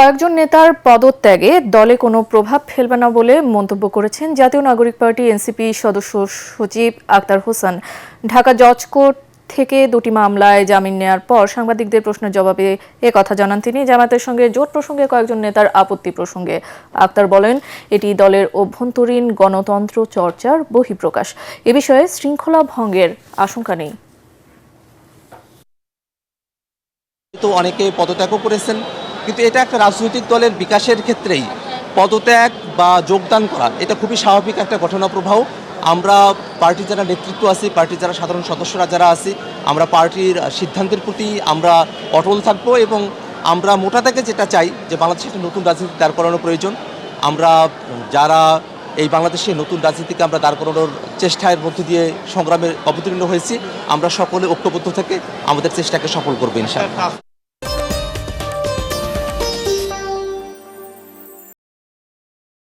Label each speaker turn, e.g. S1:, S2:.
S1: কয়েকজন নেতার পদত্যাগে দলে কোনো প্রভাব ফেলবে না বলে মন্তব্য করেছেন জাতীয় নাগরিক পার্টি এনসিপি সদস্য সচিব আক্তার হোসেন। ঢাকা জজ কোর্ট থেকে দুটি মামলায় জামিন নেয়ার পর সাংবাদিকদের প্রশ্নের জবাবে কথা জানান তিনি। জামায়াতের সঙ্গে জোট প্রসঙ্গে কয়েকজন নেতার আপত্তি প্রসঙ্গে আক্তার বলেন, এটি দলের অভ্যন্তরীণ গণতন্ত্র চর্চার বহিঃপ্রকাশ। এ বিষয়ে শৃঙ্খলা ভঙ্গের আশঙ্কা নেই।
S2: তো অনেকে পদত্যাগও করেছেন, কিন্তু এটা একটা রাজনৈতিক দলের বিকাশের ক্ষেত্রেই পদত্যাগ বা যোগদান করা এটা খুবই স্বাভাবিক একটা ঘটনা প্রবাহ। আমরা পার্টির যারা নেতৃত্ব আছি, পার্টির যারা সাধারণ সদস্যরা যারা আছি, আমরা পার্টির সিদ্ধান্তের প্রতি আমরা অটল থাকবো এবং আমরা মোটা থেকে যেটা চাই যে বাংলাদেশে একটা নতুন রাজনীতি দাঁড় করানো প্রয়োজন। আমরা যারা এই বাংলাদেশে নতুন রাজনীতিকে আমরা দাঁড় করানোর চেষ্টার মধ্যে দিয়ে সংগ্রামে অবতীর্ণ হয়েছি, আমরা সকলে ঐক্যবদ্ধ থেকে আমাদের চেষ্টাকে সফল করবো ইনশাআল্লাহ।